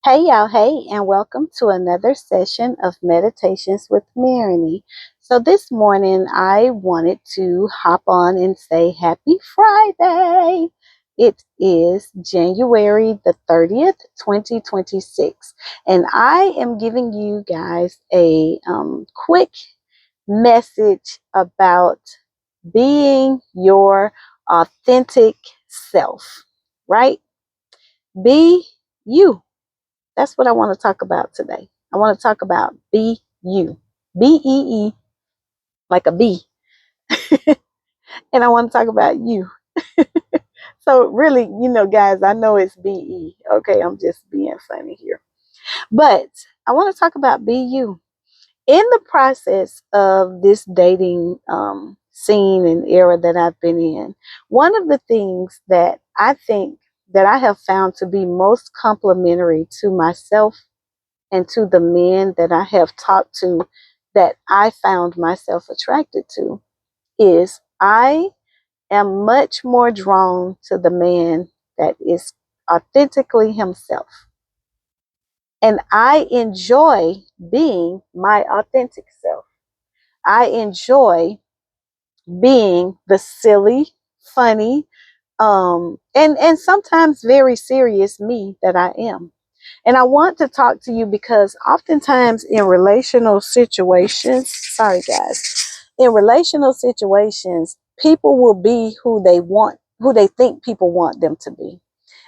Hey y'all, hey, and welcome to another session of Meditations with Marigny. So this morning I wanted to hop on and say happy Friday. It is January the 30th, 2026, and I am giving you guys a quick message about being your authentic self, right? Be you. That's what I want to talk about today. I want to talk about be you. BEE, like a bee. And I want to talk about you. So, really, guys, I know it's BE. Okay, I'm just being funny here. But I want to talk about be you. In the process of this dating scene and era that I've been in, one of the things that I think that I have found to be most complimentary to myself and to the men that I have talked to that I found myself attracted to is I am much more drawn to the man that is authentically himself. And I enjoy being my authentic self. I enjoy being the silly, funny, and sometimes very serious me that I am. And I want to talk to you because oftentimes in relational situations, sorry guys, in relational situations, people will be who they want, who they think people want them to be.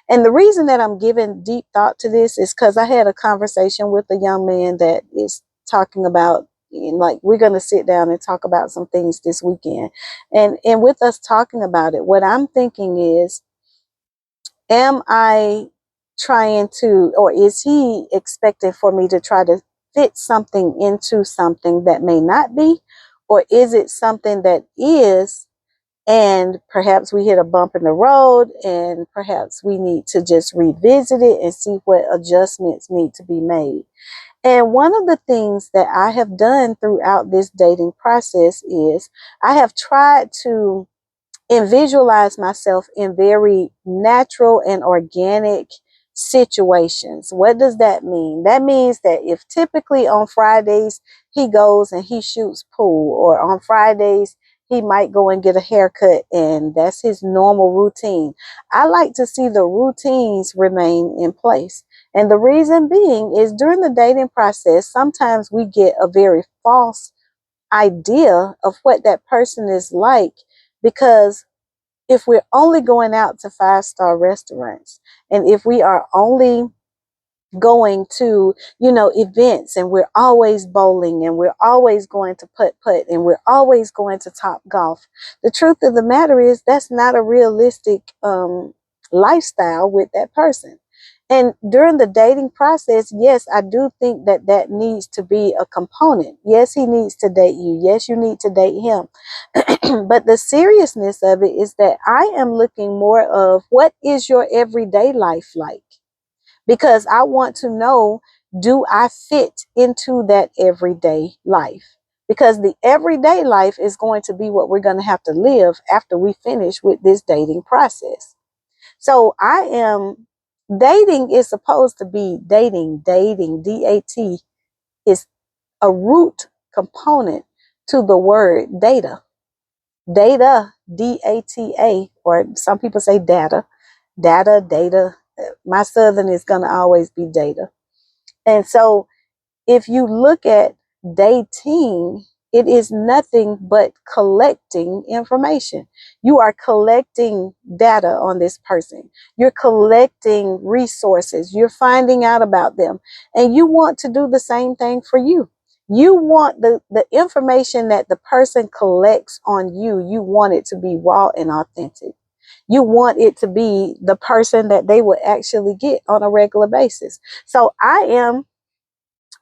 And the reason that I'm giving deep thought to this is because I had a conversation with a young man that is talking about, and like, we're going to sit down and talk about some things this weekend. And with us talking about it, what I'm thinking is, am I trying to, or is he expecting for me to try to fit something into something that may not be? Or is it something that is, and perhaps we hit a bump in the road and perhaps we need to just revisit it and see what adjustments need to be made? And one of the things that I have done throughout this dating process is I have tried to and visualize myself in very natural and organic situations. What does that mean? That means that if typically on Fridays he goes and he shoots pool, or on Fridays he might go and get a haircut, and that's his normal routine, I like to see the routines remain in place. And the reason being is during the dating process, sometimes we get a very false idea of what that person is like, because if we're only going out to 5-star restaurants, and if we are only going to, events, and we're always bowling, and we're always going to putt, and we're always going to Top Golf, the truth of the matter is that's not a realistic lifestyle with that person. And during the dating process, yes, I do think that that needs to be a component. Yes, he needs to date you. Yes, you need to date him. But the seriousness of it is that I am looking more of, what is your everyday life like? Because I want to know, do I fit into that everyday life? Because the everyday life is going to be what we're going to have to live after we finish with this dating process. So dating is supposed to be dating, DAT is a root component to the word data. Data, DATA, or some people say data. Data. My Southern is going to always be data. And so if you look at dating, it is nothing but collecting information. You are collecting data on this person. You're collecting resources. You're finding out about them. And you want to do the same thing for you. You want the information that the person collects on you, you want it to be raw and authentic. You want it to be the person that they would actually get on a regular basis. So I am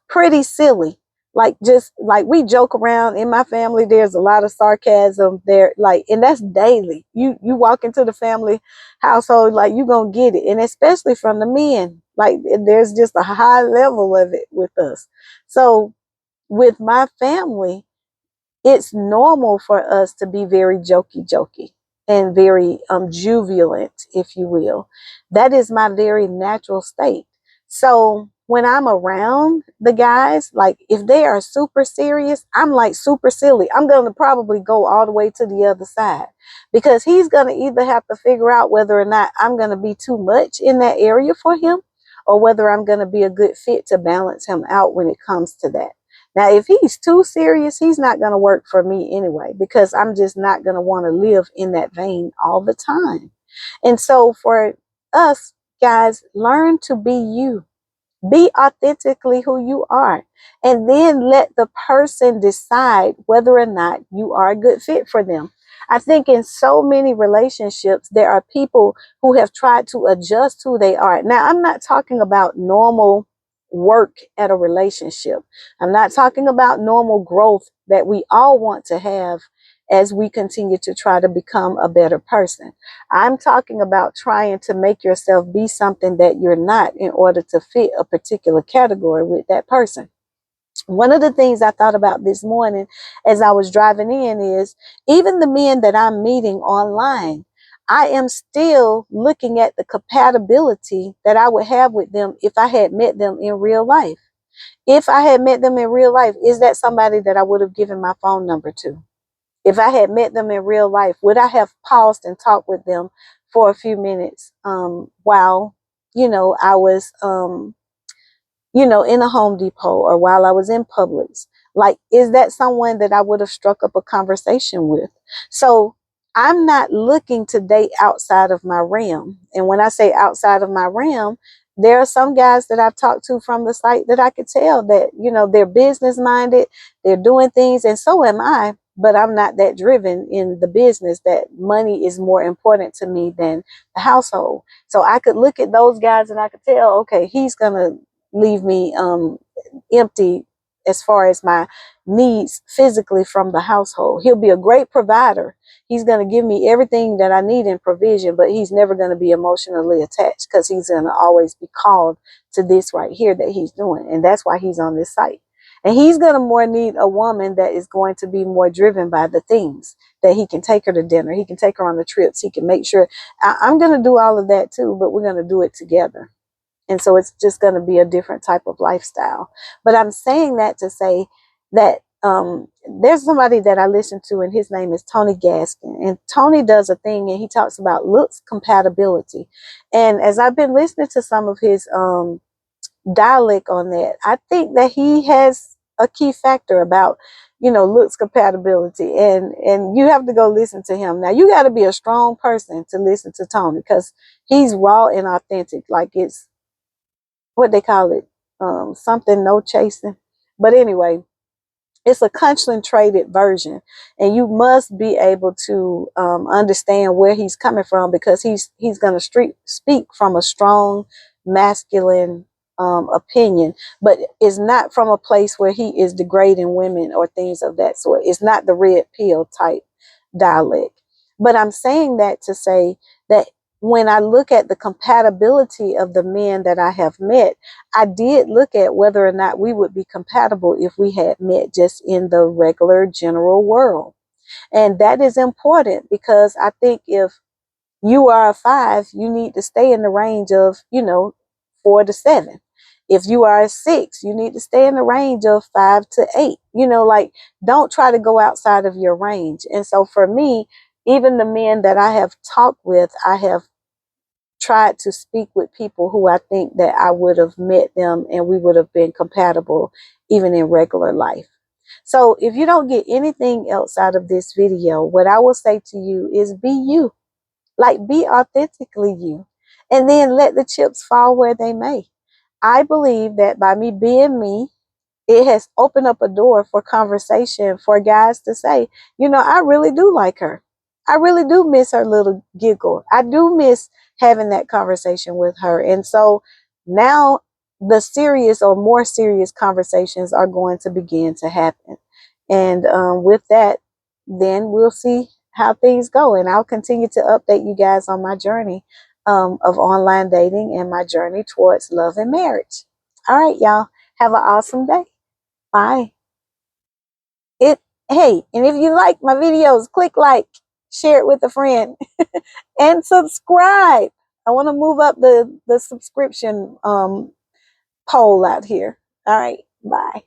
pretty silly. Like, just like we joke around in my family, there's a lot of sarcasm there, like, and that's daily. You walk into the family household, like, you gonna get it. And especially from the men, like, there's just a high level of it with us. So with my family, it's normal for us to be very jokey and very jubilant, if you will. That is my very natural state. So when I'm around the guys, like if they are super serious, I'm like super silly. I'm going to probably go all the way to the other side, because he's going to either have to figure out whether or not I'm going to be too much in that area for him, or whether I'm going to be a good fit to balance him out when it comes to that. Now, if he's too serious, he's not going to work for me anyway, because I'm just not going to want to live in that vein all the time. And so for us guys, learn to be you. Be authentically who you are, and then let the person decide whether or not you are a good fit for them. I think in so many relationships, there are people who have tried to adjust who they are. Now, I'm not talking about normal work at a relationship. I'm not talking about normal growth that we all want to have as we continue to try to become a better person. I'm talking about trying to make yourself be something that you're not in order to fit a particular category with that person. One of the things I thought about this morning as I was driving in is, even the men that I'm meeting online, I am still looking at the compatibility that I would have with them if I had met them in real life. If I had met them in real life, is that somebody that I would have given my phone number to? If I had met them in real life, would I have paused and talked with them for a few minutes while, I was, in a Home Depot, or while I was in Publix? Like, is that someone that I would have struck up a conversation with? So I'm not looking to date outside of my realm. And when I say outside of my realm, there are some guys that I've talked to from the site that I could tell that, they're business minded, they're doing things, and so am I. But I'm not that driven in the business that money is more important to me than the household. So I could look at those guys and I could tell, okay, he's going to leave me empty as far as my needs physically from the household. He'll be a great provider. He's going to give me everything that I need in provision, but he's never going to be emotionally attached, because he's going to always be called to this right here that he's doing. And that's why he's on this site. And he's going to more need a woman that is going to be more driven by the things that he can take her to dinner. He can take her on the trips. He can make sure I'm going to do all of that too, but we're going to do it together. And so it's just going to be a different type of lifestyle. But I'm saying that to say that there's somebody that I listen to, and his name is Tony Gaskin. And Tony does a thing, and he talks about looks compatibility. And as I've been listening to some of his dialect on that, I think that he has a key factor about, looks compatibility. And you have to go listen to him. Now, you got to be a strong person to listen to Tony, because he's raw and authentic. Like, it's what they call it, something no chasing. But anyway, it's a concentrated version, and you must be able to understand where he's coming from, because he's going to speak from a strong masculine opinion, but it's not from a place where he is degrading women or things of that sort. It's not the red pill type dialect. But I'm saying that to say that when I look at the compatibility of the men that I have met, I did look at whether or not we would be compatible if we had met just in the regular general world. And that is important, because I think if you are a 5, you need to stay in the range of, 4 to 7. If you are a 6, you need to stay in the range of 5 to 8. Like, don't try to go outside of your range. And so for me, even the men that I have talked with, I have tried to speak with people who I think that I would have met them and we would have been compatible even in regular life. So if you don't get anything else out of this video, what I will say to you is be you. Like, be authentically you. And then let the chips fall where they may. I believe that by me being me, it has opened up a door for conversation for guys to say, I really do like her. I really do miss her little giggle. I do miss having that conversation with her. And so now the serious or more serious conversations are going to begin to happen. And with that, then we'll see how things go. And I'll continue to update you guys on my journey of online dating and my journey towards love and marriage. All right, y'all. Have an awesome day. Bye. Hey, and if you like my videos, click like, share it with a friend, and subscribe. I want to move up the subscription pole out here. All right. Bye.